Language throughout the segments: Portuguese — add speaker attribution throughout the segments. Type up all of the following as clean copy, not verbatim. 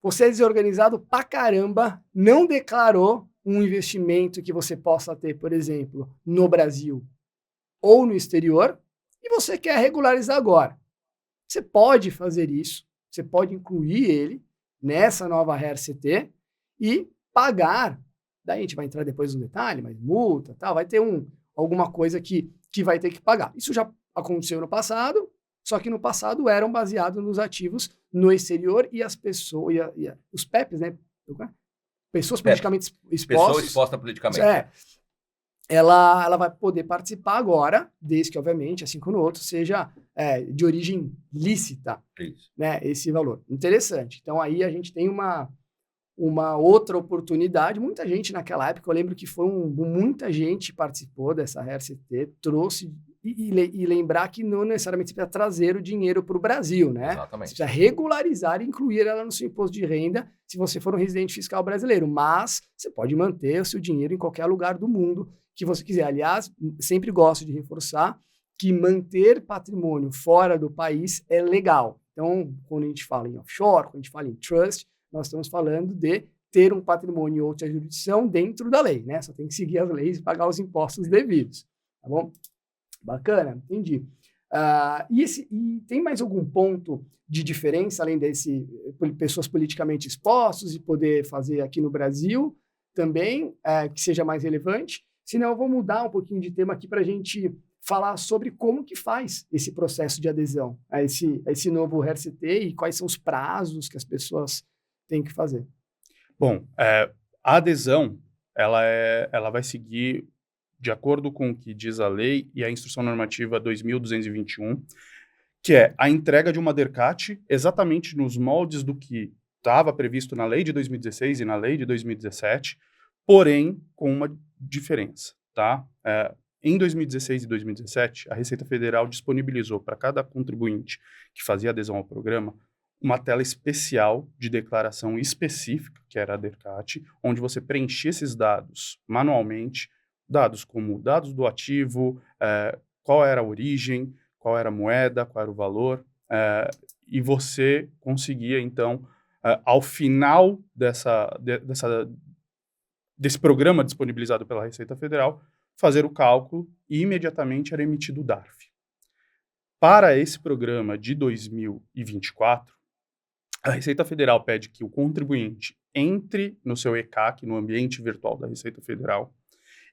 Speaker 1: você é desorganizado pra caramba, não declarou um investimento que você possa ter, por exemplo, no Brasil ou no exterior, e você quer regularizar agora. Você pode fazer isso, você pode incluir ele nessa nova RCT e pagar. Daí a gente vai entrar depois no detalhe, mas multa, tal, vai ter alguma coisa que vai ter que pagar. Isso já aconteceu no passado, só que no passado eram baseados nos ativos no exterior e as pessoas, os PEPs, né? Pessoas politicamente expostas.
Speaker 2: Pessoa exposta politicamente.
Speaker 1: Ela vai poder participar agora, desde que, obviamente, assim como no outro, seja de origem lícita, né, esse valor. Interessante. Então, aí a gente tem uma outra oportunidade. Muita gente naquela época, eu lembro que muita gente participou dessa RCT, trouxe, e lembrar que não necessariamente você precisa trazer o dinheiro para o Brasil, né?
Speaker 2: Exatamente.
Speaker 1: Você precisa regularizar e incluir ela no seu imposto de renda, se você for um residente fiscal brasileiro. Mas você pode manter o seu dinheiro em qualquer lugar do mundo que você quiser. Aliás, sempre gosto de reforçar que manter patrimônio fora do país é legal. Então, quando a gente fala em offshore, quando a gente fala em trust, nós estamos falando de ter um patrimônio em outra jurisdição dentro da lei, né? Só tem que seguir as leis e pagar os impostos devidos, tá bom? Bacana, entendi. E tem mais algum ponto de diferença, além desse pessoas politicamente expostas e poder fazer aqui no Brasil também, que seja mais relevante? Senão eu vou mudar um pouquinho de tema aqui para a gente falar sobre como que faz esse processo de adesão a esse novo RCT e quais são os prazos que as pessoas têm que fazer.
Speaker 3: Bom, a adesão, ela vai seguir de acordo com o que diz a lei e a Instrução Normativa 2221, que é a entrega de uma DERCAT exatamente nos moldes do que estava previsto na lei de 2016 e na lei de 2017, porém com uma diferença, tá? Em 2016 e 2017, a Receita Federal disponibilizou para cada contribuinte que fazia adesão ao programa uma tela especial de declaração específica, que era a DERCAT, onde você preenchia esses dados manualmente, dados como dados do ativo, qual era a origem, qual era a moeda, qual era o valor, e você conseguia, então, ao final desse programa disponibilizado pela Receita Federal, fazer o cálculo e imediatamente era emitido o DARF. Para esse programa de 2024, a Receita Federal pede que o contribuinte entre no seu ECAC, no ambiente virtual da Receita Federal.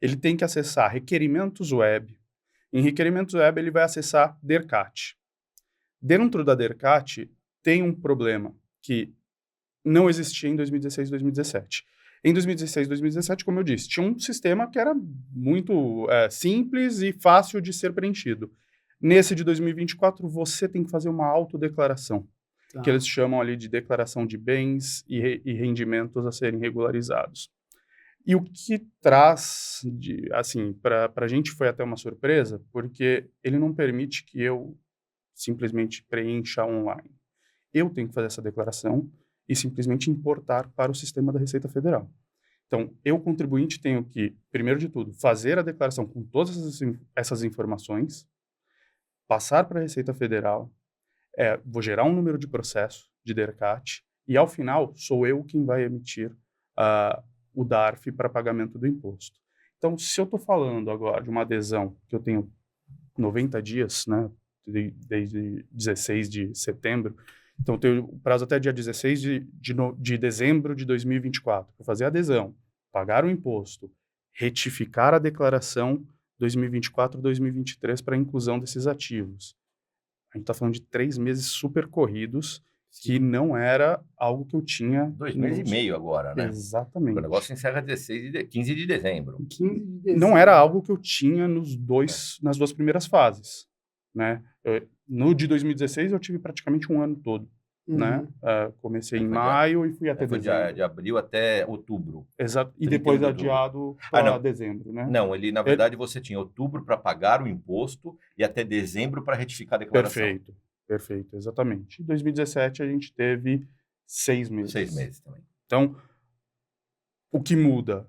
Speaker 3: Ele tem que acessar requerimentos web. Em requerimentos web, ele vai acessar DERCAT. Dentro da DERCAT, tem um problema que não existia em 2016 e 2017. Em 2016 e 2017, como eu disse, tinha um sistema que era muito simples e fácil de ser preenchido. Nesse de 2024, você tem que fazer uma autodeclaração, que eles chamam ali de declaração de bens e rendimentos a serem regularizados. E o que traz, para a gente foi até uma surpresa, porque ele não permite que eu simplesmente preencha online. Eu tenho que fazer essa declaração e simplesmente importar para o sistema da Receita Federal. Então, eu, contribuinte, tenho que, primeiro de tudo, fazer a declaração com todas essas informações, passar para a Receita Federal, vou gerar um número de processo de DERCAT e, ao final, sou eu quem vai emitir o DARF para pagamento do imposto. Então, se eu estou falando agora de uma adesão que eu tenho 90 dias, né, desde 16 de setembro, então tenho o prazo até dia 16 de dezembro de 2024 para fazer a adesão, pagar o imposto, retificar a declaração 2024-2023 para a inclusão desses ativos. A gente está falando de 3 meses super corridos, que não era algo que eu tinha...
Speaker 2: 2 meses e meio agora, né?
Speaker 3: Exatamente.
Speaker 2: O negócio encerra 15 de dezembro.
Speaker 1: 15 de dezembro.
Speaker 3: Não era algo que eu tinha nas 2 primeiras fases, né? No de 2016 eu tive praticamente um ano todo, né? Comecei em maio e fui até dezembro.
Speaker 2: De abril até outubro.
Speaker 3: Exato. E depois adiado para dezembro, né?
Speaker 2: Não, na verdade você tinha outubro para pagar o imposto e até dezembro para retificar a declaração.
Speaker 3: Perfeito, exatamente. Em 2017 a gente teve 6 meses.
Speaker 2: 6 meses também.
Speaker 3: Então, o que muda?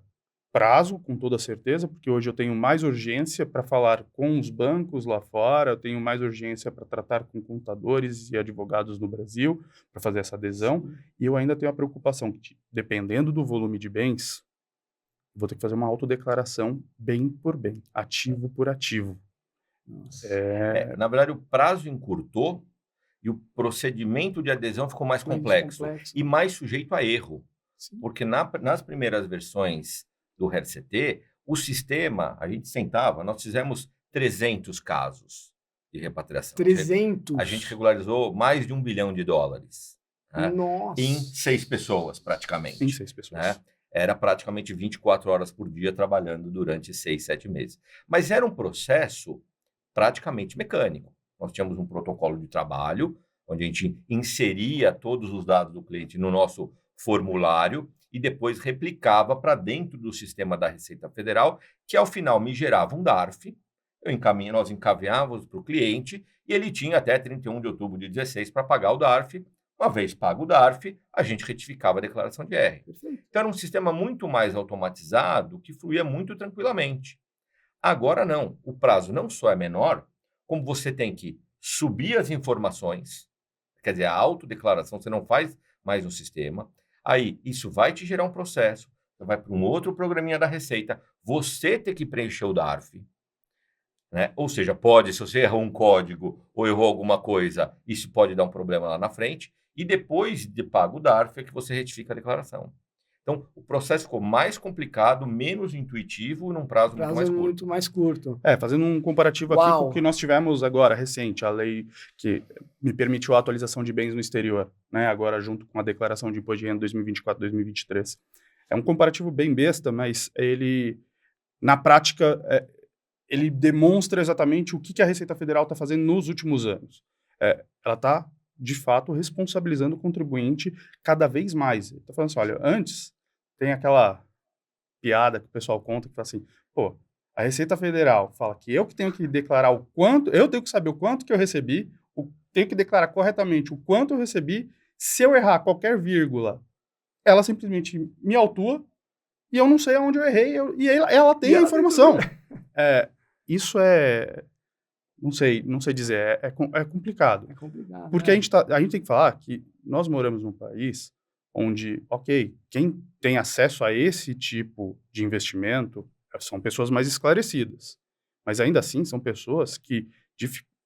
Speaker 3: prazo, com toda certeza, porque hoje eu tenho mais urgência para falar com os bancos lá fora, eu tenho mais urgência para tratar com contadores e advogados no Brasil, para fazer essa adesão, e eu ainda tenho a preocupação que, dependendo do volume de bens, vou ter que fazer uma autodeclaração bem por bem, ativo por ativo.
Speaker 1: Nossa.
Speaker 2: Na verdade, o prazo encurtou e o procedimento de adesão ficou mais complexo e mais sujeito a erro.
Speaker 1: Sim.
Speaker 2: Porque nas primeiras versões do RCT, o sistema, a gente sentava, nós fizemos 300 casos de repatriação.
Speaker 1: 300?
Speaker 2: A gente regularizou mais de $1 bilhão, né?
Speaker 1: Nossa.
Speaker 2: Em 6 pessoas, praticamente.
Speaker 3: Em 6 pessoas.
Speaker 2: Né? Era praticamente 24 horas por dia trabalhando durante 6, 7 meses. Mas era um processo praticamente mecânico. Nós tínhamos um protocolo de trabalho, onde a gente inseria todos os dados do cliente no nosso formulário e depois replicava para dentro do sistema da Receita Federal, que ao final me gerava um DARF, nós encaminhávamos para o cliente e ele tinha até 31 de outubro de 2016 para pagar o DARF. Uma vez pago o DARF, a gente retificava a declaração de R.
Speaker 1: Perfeito.
Speaker 2: Então era um sistema muito mais automatizado que fluía muito tranquilamente. Agora não, o prazo não só é menor, como você tem que subir as informações, quer dizer, a autodeclaração você não faz mais no sistema, aí isso vai te gerar um processo, você vai para um outro programinha da Receita, você tem que preencher o DARF, né? Ou seja, se você errou um código ou errou alguma coisa, isso pode dar um problema lá na frente, e depois de pago o DARF é que você retifica a declaração. Então, o processo ficou mais complicado, menos intuitivo, num prazo muito mais curto.
Speaker 3: Fazendo um comparativo aqui com o que nós tivemos agora, recente, a lei que me permitiu a atualização de bens no exterior, né? Agora junto com a declaração de imposto de renda 2024-2023. É um comparativo bem besta, mas ele, na prática, ele demonstra exatamente o que a Receita Federal está fazendo nos últimos anos. Ela está, de fato, responsabilizando o contribuinte cada vez mais. Está falando assim, olha, antes tem aquela piada que o pessoal conta que fala assim, a Receita Federal fala que eu que tenho que declarar o quanto, eu tenho que saber o quanto que eu recebi, tenho que declarar corretamente o quanto eu recebi, se eu errar qualquer vírgula, ela simplesmente me autua e eu não sei aonde eu errei, e ela tem a informação. Isso não sei dizer, é complicado.
Speaker 1: É complicado.
Speaker 3: Porque a gente tem que falar que nós moramos num país onde, quem tem acesso a esse tipo de investimento são pessoas mais esclarecidas. Mas ainda assim, são pessoas que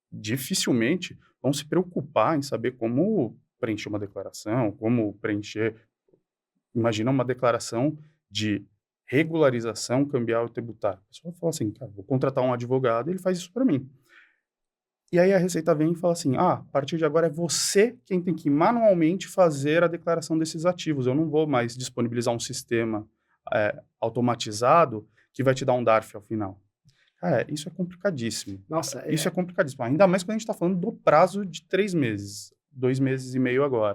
Speaker 3: dificilmente vão se preocupar em saber como preencher uma declaração, como preencher... Imagina uma declaração de regularização cambial e tributária. A pessoa fala assim, cara, vou contratar um advogado e ele faz isso para mim. E aí a Receita vem e fala assim, a partir de agora é você quem tem que manualmente fazer a declaração desses ativos. Eu não vou mais disponibilizar um sistema automatizado que vai te dar um DARF ao final. Isso é complicadíssimo.
Speaker 1: Nossa,
Speaker 3: Isso é complicadíssimo. Ainda mais quando a gente está falando do prazo de 3 meses, 2 meses e meio agora.